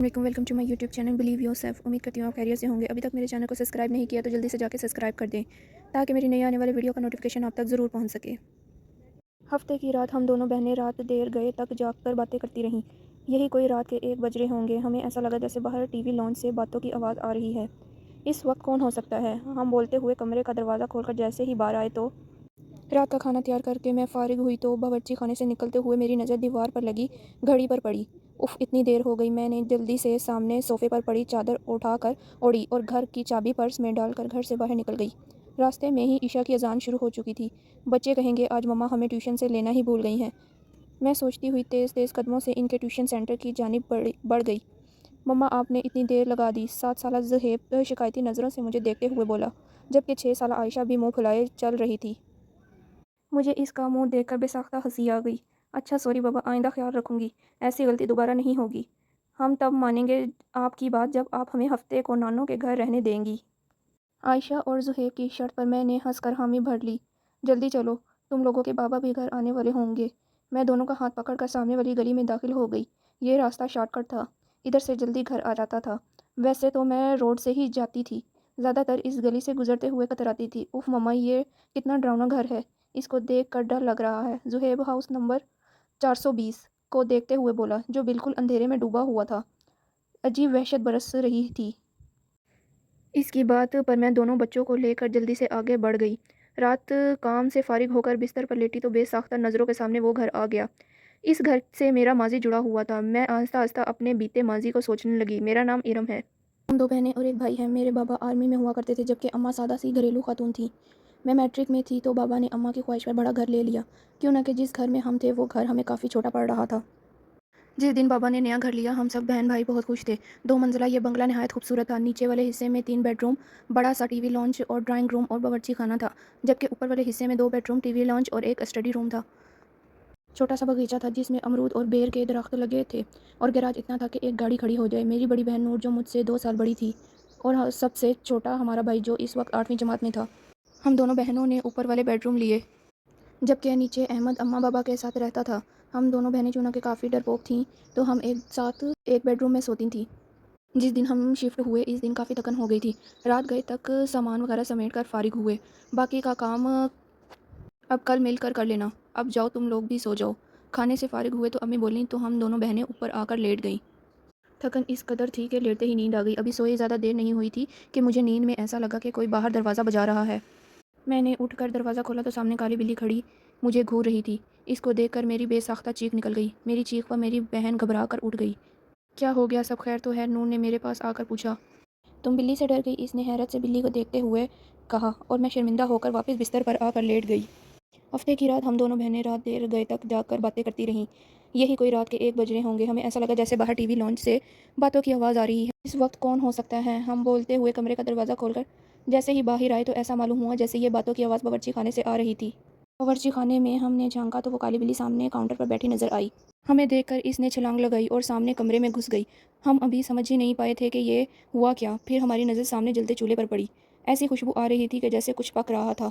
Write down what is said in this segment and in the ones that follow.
Welcome to my YouTube channel believe yourself. امید کرتی ہوں آپ خیریت سے ہوں گے۔ ابھی تک میرے چینل کو سبسکرائب نہیں کیا تو جلدی سے جا کے سبسکرائب کر دیں تاکہ میری نئی آنے والے ویڈیو کا نوٹیفیکیشن آپ تک ضرور پہنچ سکے۔ ہفتے کی رات ہم دونوں بہنیں رات دیر گئے تک جاگ کر باتیں کرتی رہیں۔ یہی کوئی رات کے 1 بج رہے ہوں گے۔ ہمیں ایسا لگا جیسے باہر ٹی وی لانچ سے باتوں کی آواز آ رہی ہے۔ اس وقت کون ہو سکتا ہے؟ ہم بولتے ہوئے کمرے کا دروازہ کھول کر جیسے ہی باہر آئے تو رات کا کھانا تیار کر کے میں فارغ ہوئی تو باورچی خانے سے نکلتے ہوئے میری نظر دیوار پر لگی گھڑی پر پڑی۔ اف اتنی دیر ہو گئی۔ میں نے جلدی سے سامنے صوفے پر پڑی چادر اٹھا کر اوڑھی اور گھر کی چابی پرس میں ڈال کر گھر سے باہر نکل گئی۔ راستے میں ہی عشاء کی اذان شروع ہو چکی تھی۔ بچے کہیں گے آج مما ہمیں ٹیوشن سے لینا ہی بھول گئی ہیں، میں سوچتی ہوئی تیز تیز قدموں سے ان کے ٹیوشن سینٹر کی جانب بڑھ گئی۔ مما آپ نے اتنی دیر لگا دی، 7 سالہ زہیب شکایتی نظروں سے مجھے دیکھتے ہوئے بولا، جبکہ 6 سالہ عائشہ بھی منہ پھلائے چل رہی تھی۔ مجھے اس کا منہ دیکھ کر بے ساختہ ہنسی آ گئی۔ اچھا سوری بابا، آئندہ خیال رکھوں گی، ایسی غلطی دوبارہ نہیں ہوگی۔ ہم تب مانیں گے آپ کی بات جب آپ ہمیں ہفتے کو نانوں کے گھر رہنے دیں گی۔ عائشہ اور زہیب کی شرط پر میں نے ہنس کر حامی بھر لی۔ جلدی چلو، تم لوگوں کے بابا بھی گھر آنے والے ہوں گے۔ میں دونوں کا ہاتھ پکڑ کر سامنے والی گلی میں داخل ہو گئی۔ یہ راستہ شارٹ کٹ تھا، ادھر سے جلدی گھر آ جاتا تھا۔ ویسے تو میں روڈ سے ہی جاتی تھی، زیادہ تر اس گلی سے گزرتے ہوئے کتراتی تھی۔ اف مما، یہ کتنا ڈراؤنا گھر ہے، اس کو دیکھ کر ڈر لگ رہا ہے، زہیب ہاؤس نمبر 420 کو دیکھتے ہوئے بولا، جو بالکل اندھیرے میں ڈوبا ہوا تھا۔ عجیب وحشت برس رہی تھی اس کی بات پر میں دونوں بچوں کو لے کر جلدی سے آگے بڑھ گئی۔ رات کام سے فارغ ہو کر بستر پر لیٹی تو بے ساختہ نظروں کے سامنے وہ گھر آ گیا۔ اس گھر سے میرا ماضی جڑا ہوا تھا۔ میں آہستہ آہستہ اپنے بیتے ماضی کو سوچنے لگی۔ میرا نام ارم ہے۔ ہم 2 بہنیں اور ایک بھائی ہیں۔ میرے بابا آرمی میں ہوا کرتے تھے، جبکہ اماں سادہ سی گھریلو خاتون تھیں۔ میں میٹرک میں تھی تو بابا نے اماں کی خواہش پر بڑا گھر لے لیا، کیوں نہ کہ جس گھر میں ہم تھے وہ گھر ہمیں کافی چھوٹا پڑ رہا تھا۔ جس دن بابا نے نیا گھر لیا ہم سب بہن بھائی بہت خوش تھے۔ 2 منزلہ یہ بنگلہ نہایت خوبصورت تھا۔ نیچے والے حصے میں 3 بیڈ روم، بڑا سا ٹی وی لانچ اور ڈرائنگ روم اور باورچی خانہ تھا، جبکہ اوپر والے حصے میں 2 bed room, T we launch اور ایک اسٹڈی روم تھا۔ چھوٹا سا باغیچہ تھا جس میں امرود اور بیر کے درخت لگے تھے، اور گیراج اتنا تھا کہ ایک گاڑی کھڑی ہو جائے۔ میری بڑی بہن نور جو مجھ سے 2 سال بڑی تھی، اور سب سے چھوٹا ہمارا بھائی جو اس وقت 8ویں جماعت میں تھا۔ ہم دونوں بہنوں نے اوپر والے بیڈ روم لیے، جبکہ نیچے احمد اماں بابا کے ساتھ رہتا تھا۔ ہم دونوں بہنیں چونکہ کافی ڈرپوک تھیں تو ہم ایک ساتھ ایک بیڈ روم میں سوتی تھیں۔ جس دن ہم شفٹ ہوئے اس دن کافی تھکن ہو گئی تھی۔ رات گئے تک سامان وغیرہ سمیٹ کر فارغ ہوئے، باقی کا کام اب کل مل کر لینا۔ اب جاؤ تم لوگ بھی سو جاؤ۔ کھانے سے فارغ ہوئے تو امی بولیں تو ہم دونوں بہنیں اوپر آ کر لیٹ گئیں۔ تھکن اس قدر تھی کہ لیٹتے ہی نیند آ گئی۔ ابھی سوئے زیادہ دیر نہیں ہوئی تھی کہ مجھے نیند میں ایسا لگا کہ کوئی باہر دروازہ بجا رہا ہے۔ میں نے اٹھ کر دروازہ کھولا تو سامنے کالی بلی کھڑی مجھے گھور رہی تھی۔ اس کو دیکھ کر میری بے ساختہ چیخ نکل گئی۔ میری چیخ پر میری بہن گھبرا کر اٹھ گئی۔ کیا ہو گیا، سب خیر تو ہے؟ نور نے میرے پاس آ کر پوچھا۔ تم بلی سے ڈر گئی؟ اس نے حیرت سے بلی کو دیکھتے ہوئے کہا، اور میں شرمندہ ہو کر واپس بستر پر آ کر لیٹ گئی۔ ہفتے کی رات ہم دونوں بہنیں رات دیر گئے تک جاگ کر باتیں کرتی رہیں۔ یہی کوئی رات کے 1 بج رہے ہوں گے۔ ہمیں ایسا لگا جیسے باہر ٹی وی لانچ سے باتوں کی آواز آ رہی ہے۔ اس وقت کون ہو سکتا ہے؟ ہم بولتے ہوئے کمرے کا دروازہ کھول کر جیسے ہی باہر آئے تو ایسا معلوم ہوا جیسے یہ باتوں کی آواز باورچی خانے سے آ رہی تھی۔ باورچی خانے میں ہم نے جھانکا تو وہ کالی بلی سامنے کاؤنٹر پر بیٹھی نظر آئی۔ ہمیں دیکھ کر اس نے چھلانگ لگائی اور سامنے کمرے میں گھس گئی۔ ہم ابھی سمجھ ہی نہیں پائے تھے کہ یہ ہوا کیا، پھر ہماری نظر سامنے جلتے چولہے پر پڑی۔ ایسی خوشبو آ رہی تھی کہ جیسے کچھ پک رہا تھا۔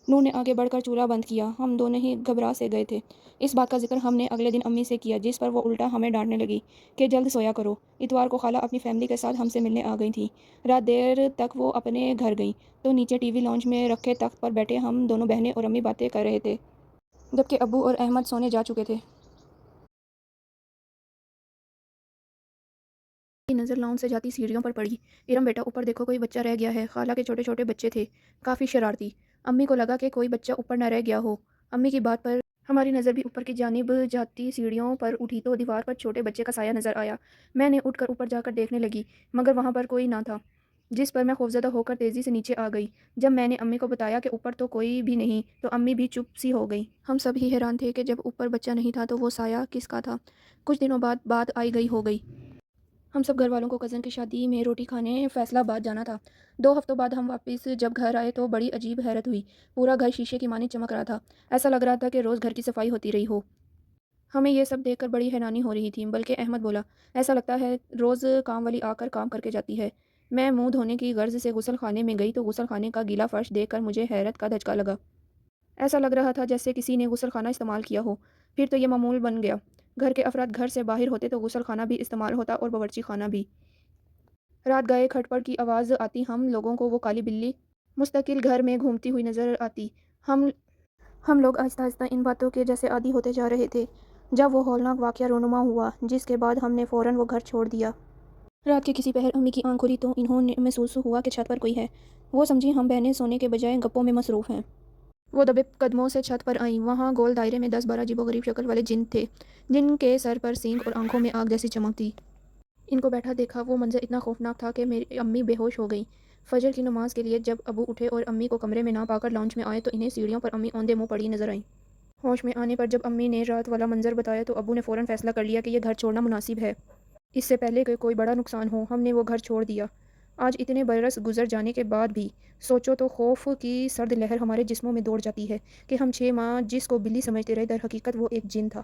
نور نے آگے بڑھ کر چولہا بند کیا۔ ہم دونوں ہی گھبرا سے گئے تھے۔ اس بات کا ذکر ہم نے اگلے دن امی سے کیا، جس پر وہ الٹا ہمیں ڈانٹنے لگی کہ جلد سویا کرو۔ اتوار کو خالہ اپنی فیملی کے ساتھ ہم سے ملنے آ گئی تھیں۔ رات دیر تک وہ اپنے گھر گئیں تو نیچے ٹی وی لانچ میں رکھے تخت پر بیٹھے ہم دونوں بہنیں اور امی باتیں کر رہے تھے، جبکہ ابو اور احمد سونے جا چکے تھے۔ نظر لان سے جاتی سیڑھیوں پر پڑی۔ ارم بیٹا اوپر دیکھو، کوئی بچہ رہ گیا ہے۔ خالہ کے چھوٹے چھوٹے بچے تھے، کافی شرارتی۔ امی کو لگا کہ کوئی بچہ اوپر نہ رہ گیا ہو۔ امی کی بات پر ہماری نظر بھی اوپر کی جانب جاتی سیڑھیوں پر اٹھی تو دیوار پر چھوٹے بچے کا سایہ نظر آیا۔ میں نے اٹھ کر اوپر جا کر دیکھنے لگی، مگر وہاں پر کوئی نہ تھا، جس پر میں خوفزدہ ہو کر تیزی سے نیچے آ گئی۔ جب میں نے امی کو بتایا کہ اوپر تو کوئی بھی نہیں تو امی بھی چپ سی ہو گئی۔ ہم سب ہی حیران تھے کہ جب اوپر بچہ نہیں تھا تو وہ سایہ کس کا تھا۔ کچھ دنوں بعد بات آئی گئی ہو گئی۔ ہم سب گھر والوں کو کزن کی شادی میں روٹی کھانے فیصلہ آباد جانا تھا۔ 2 ہفتوں بعد ہم واپس جب گھر آئے تو بڑی عجیب حیرت ہوئی۔ پورا گھر شیشے کی مانند چمک رہا تھا، ایسا لگ رہا تھا کہ روز گھر کی صفائی ہوتی رہی ہو۔ ہمیں یہ سب دیکھ کر بڑی حیرانی ہو رہی تھی، بلکہ احمد بولا، ایسا لگتا ہے روز کام والی آ کر کام کر کے جاتی ہے۔ میں منہ دھونے کی غرض سے غسل خانے میں گئی تو غسل خانے کا گیلا فرش دیکھ کر مجھے حیرت کا دھچکا لگا۔ ایسا لگ رہا تھا جیسے کسی نے غسل خانہ استعمال کیا ہو، پھر تو یہ معمول بن گیا۔ گھر کے افراد گھر سے باہر ہوتے تو غسل خانہ بھی استعمال ہوتا اور باورچی خانہ بھی۔ رات گئے کھٹ پڑ کی آواز آتی، ہم لوگوں کو وہ کالی بلی مستقل گھر میں گھومتی ہوئی نظر آتی۔ ہم لوگ آہستہ آہستہ ان باتوں کے جیسے عادی ہوتے جا رہے تھے جب وہ ہولناک واقعہ رونما ہوا، جس کے بعد ہم نے فوراً وہ گھر چھوڑ دیا۔ رات کے کسی پہر امی کی آنکھ کھلی تو انہوں نے محسوس ہوا کہ چھت پر کوئی ہے۔ وہ سمجھی ہم بہنیں سونے کے بجائے گپوں میں مصروف ہیں۔ وہ دبے قدموں سے چھت پر آئیں۔ وہاں گول دائرے میں 10-12 عجیب و غریب شکل والے جن تھے، جن کے سر پر سینگ اور آنکھوں میں آگ جیسی چمک تھی۔ ان کو بیٹھا دیکھا وہ منظر اتنا خوفناک تھا کہ میری امی بے ہوش ہو گئیں۔ فجر کی نماز کے لیے جب ابو اٹھے اور امی کو کمرے میں نہ پا کر لاؤنج میں آئے تو انہیں سیڑھیوں پر امی اوندے منہ پڑی نظر آئیں۔ ہوش میں آنے پر جب امی نے رات والا منظر بتایا تو ابو نے فوراً فیصلہ کر لیا کہ یہ گھر چھوڑنا مناسب ہے، اس سے پہلے کہ کوئی بڑا نقصان ہو۔ ہم نے وہ گھر چھوڑ دیا۔ آج اتنے برس گزر جانے کے بعد بھی سوچو تو خوف کی سرد لہر ہمارے جسموں میں دوڑ جاتی ہے کہ ہم 6 ماہ جس کو بلی سمجھتے رہے در حقیقت وہ ایک جن تھا۔